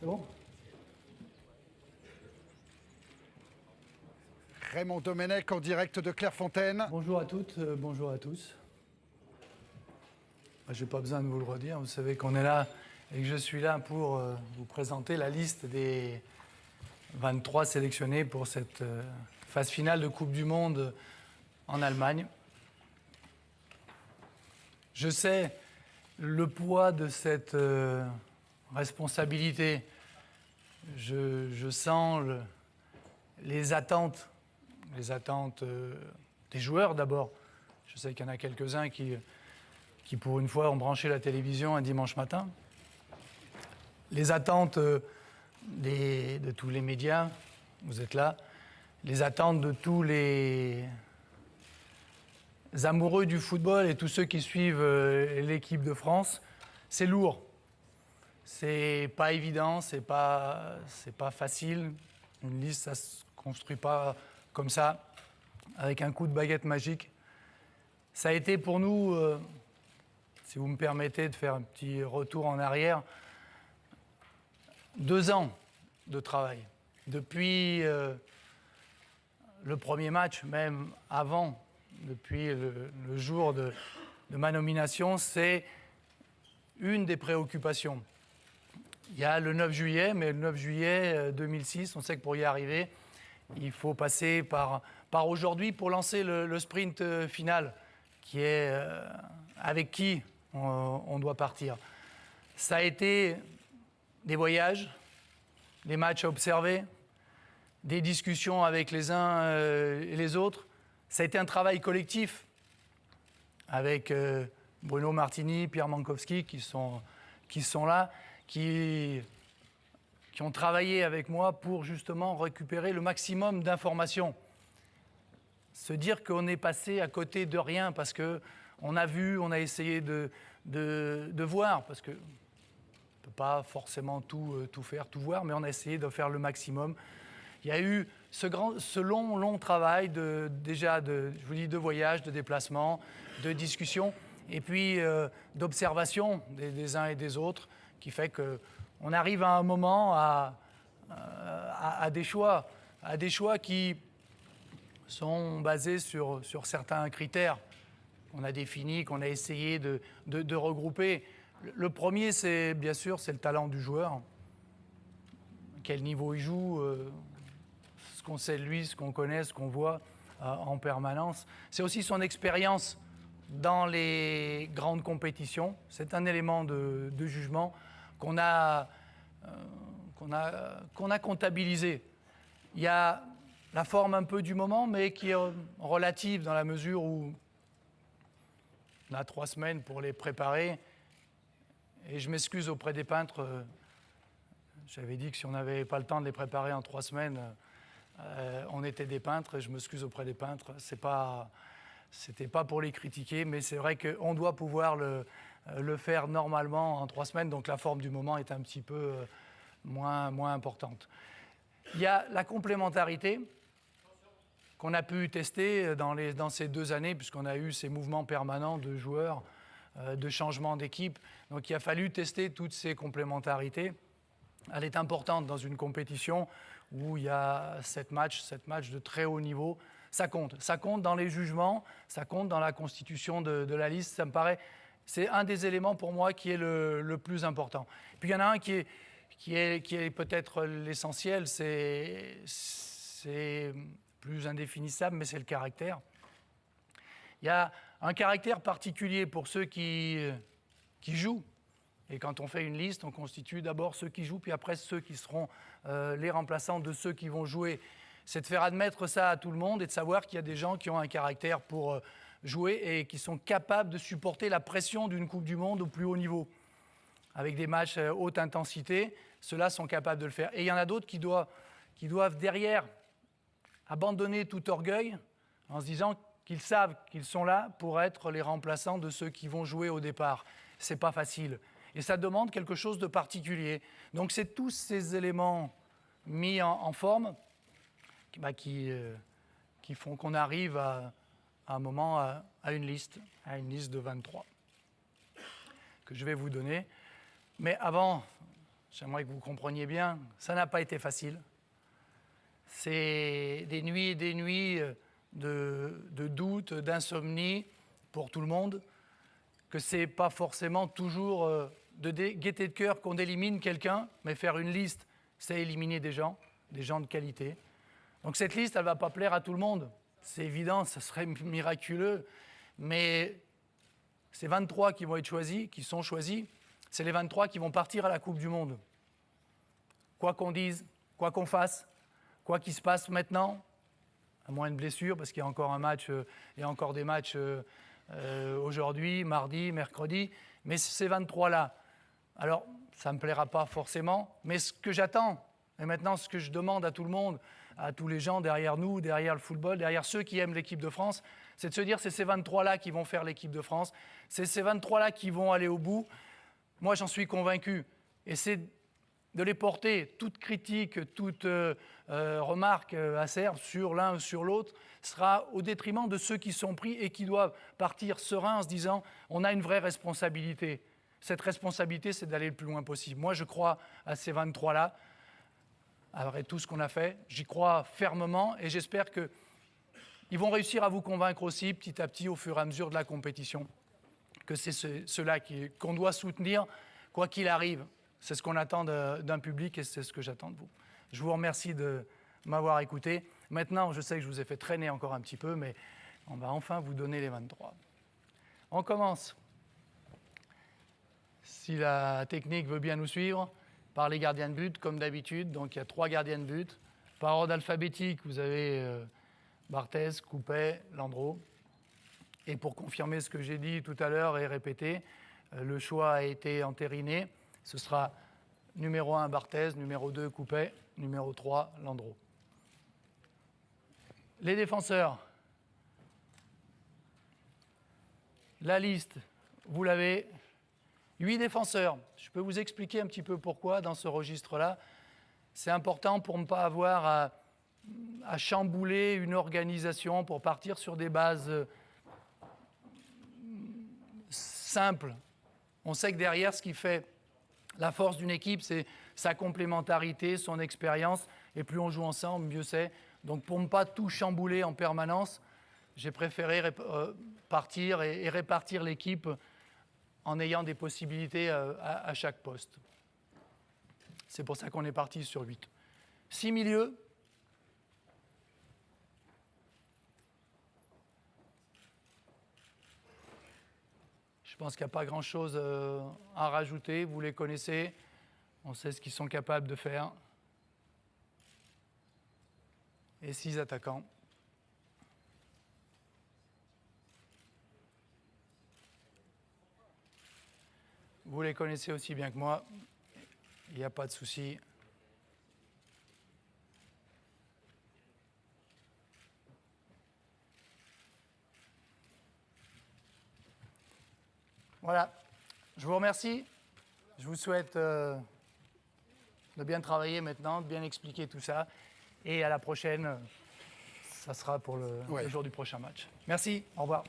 C'est bon? Raymond Domenech en direct de Clairefontaine. Bonjour à toutes, bonjour à tous. Je n'ai pas besoin de vous le redire, vous savez qu'on est là et que je suis là pour vous présenter la liste des 23 sélectionnés pour cette phase finale de Coupe du Monde en Allemagne. Je sais le poids de cette responsabilité. Je sens les attentes des joueurs d'abord. Je sais qu'il y en a quelques-uns qui pour une fois ont branché la télévision un dimanche matin. Les attentes de tous les médias, vous êtes là. Les attentes de tous les amoureux du football et tous ceux qui suivent l'équipe de France, c'est lourd. C'est pas évident, c'est pas facile. Une liste, ça se construit pas comme ça, avec un coup de baguette magique. Ça a été pour nous, si vous me permettez de faire un petit retour en arrière, 2 ans de travail. Depuis le premier match, même avant, depuis le jour de ma nomination, c'est une des préoccupations. Il y a le 9 juillet, mais le 9 juillet 2006, on sait que pour y arriver, il faut passer par aujourd'hui pour lancer le sprint final, qui est avec qui on doit partir. Ça a été des voyages, des matchs à observer, des discussions avec les uns et les autres. Ça a été un travail collectif avec Bruno Martini, Pierre Mankowski qui sont là, qui ont travaillé avec moi pour justement récupérer le maximum d'informations. Se dire qu'on est passé à côté de rien parce qu'on a vu, on a essayé de voir, parce qu'on ne peut pas forcément tout faire, tout voir, mais on a essayé de faire le maximum. Il y a eu ce long travail je vous dis, de voyage, de déplacement, de discussion, et puis d'observation des uns et des autres, qui fait qu'on arrive à un moment à des choix qui sont basés sur certains critères qu'on a définis, qu'on a essayé de regrouper. Le premier, c'est bien sûr, c'est le talent du joueur. Quel niveau il joue, ce qu'on sait de lui, ce qu'on connaît, ce qu'on voit en permanence. C'est aussi son expérience dans les grandes compétitions. C'est un élément de jugement qu'on a comptabilisé. Il y a la forme un peu du moment, mais qui est relative dans la mesure où on a 3 semaines pour les préparer. Et je m'excuse auprès des peintres. J'avais dit que si on n'avait pas le temps de les préparer en 3 semaines, on était des peintres. Et je m'excuse auprès des peintres. C'était pas pour les critiquer, mais c'est vrai qu'on doit pouvoir le faire normalement en 3 semaines. Donc la forme du moment est un petit peu moins importante. Il y a la complémentarité qu'on a pu tester dans ces 2 années, puisqu'on a eu ces mouvements permanents de joueurs, de changements d'équipe. Donc il a fallu tester toutes ces complémentarités. Elle est importante dans une compétition où il y a 7 matchs de très haut niveau. Ça compte dans les jugements, ça compte dans la constitution de la liste. Ça me paraît, c'est un des éléments pour moi qui est le plus important. Puis il y en a un qui est peut-être l'essentiel, c'est plus indéfinissable, mais c'est le caractère. Il y a un caractère particulier pour ceux qui jouent. Et quand on fait une liste, on constitue d'abord ceux qui jouent, puis après ceux qui seront les remplaçants de ceux qui vont jouer. C'est de faire admettre ça à tout le monde et de savoir qu'il y a des gens qui ont un caractère pour jouer et qui sont capables de supporter la pression d'une Coupe du Monde au plus haut niveau. Avec des matchs haute intensité, ceux-là sont capables de le faire. Et il y en a d'autres qui doivent derrière abandonner tout orgueil en se disant qu'ils savent qu'ils sont là pour être les remplaçants de ceux qui vont jouer au départ. C'est pas facile. Et ça demande quelque chose de particulier. Donc c'est tous ces éléments mis en forme qui font qu'on arrive à un moment à une liste de 23 que je vais vous donner. Mais avant j'aimerais que vous compreniez bien, ça n'a pas été facile. C'est des nuits et des nuits de doute, d'insomnie pour tout le monde, que ce n'est pas forcément toujours de gaieté de cœur qu'on élimine quelqu'un, mais faire une liste, c'est éliminer des gens de qualité. Donc cette liste, elle ne va pas plaire à tout le monde. C'est évident, ça serait miraculeux, mais ces 23 qui vont être choisis, qui sont choisis, c'est les 23 qui vont partir à la Coupe du Monde. Quoi qu'on dise, quoi qu'on fasse, quoi qu'il se passe maintenant, à moins de blessures, parce qu'il y a encore un match, il y a encore des matchs aujourd'hui, mardi, mercredi, mais ces 23-là, alors ça ne me plaira pas forcément, mais ce que j'attends, et maintenant ce que je demande à tout le monde, à tous les gens derrière nous, derrière le football, derrière ceux qui aiment l'équipe de France, c'est de se dire c'est ces 23-là qui vont faire l'équipe de France, c'est ces 23-là qui vont aller au bout. Moi, j'en suis convaincu. Et c'est de les porter, toute critique, toute remarque acerbe sur l'un ou sur l'autre, sera au détriment de ceux qui sont pris et qui doivent partir sereins en se disant on a une vraie responsabilité. Cette responsabilité, c'est d'aller le plus loin possible. Moi, je crois à ces 23-là. Après tout ce qu'on a fait, j'y crois fermement et j'espère qu'ils vont réussir à vous convaincre aussi petit à petit au fur et à mesure de la compétition que c'est ceux-là qu'on doit soutenir quoi qu'il arrive. C'est ce qu'on attend d'un public et c'est ce que j'attends de vous. Je vous remercie de m'avoir écouté. Maintenant, je sais que je vous ai fait traîner encore un petit peu, mais on va enfin vous donner les 23. On commence, si la technique veut bien nous suivre, par les gardiens de but, comme d'habitude. Donc, il y a 3 gardiens de but. Par ordre alphabétique, vous avez Barthez, Coupet, Landreau. Et pour confirmer ce que j'ai dit tout à l'heure et répéter, le choix a été entériné. Ce sera numéro 1, Barthez, numéro 2, Coupet, numéro 3, Landreau. Les défenseurs. La liste, vous l'avez. 8 défenseurs. Je peux vous expliquer un petit peu pourquoi dans ce registre-là. C'est important pour ne pas avoir à chambouler une organisation, pour partir sur des bases simples. On sait que derrière, ce qui fait la force d'une équipe, c'est sa complémentarité, son expérience. Et plus on joue ensemble, mieux c'est. Donc pour ne pas tout chambouler en permanence, j'ai préféré partir et répartir l'équipe en ayant des possibilités à chaque poste. C'est pour ça qu'on est parti sur 8. 6 milieux. Je pense qu'il n'y a pas grand-chose à rajouter. Vous les connaissez. On sait ce qu'ils sont capables de faire. Et 6 attaquants. Vous les connaissez aussi bien que moi. Il n'y a pas de souci. Voilà. Je vous remercie. Je vous souhaite de bien travailler maintenant, de bien expliquer tout ça. Et à la prochaine, ça sera pour le jour du prochain match. Merci. Au revoir.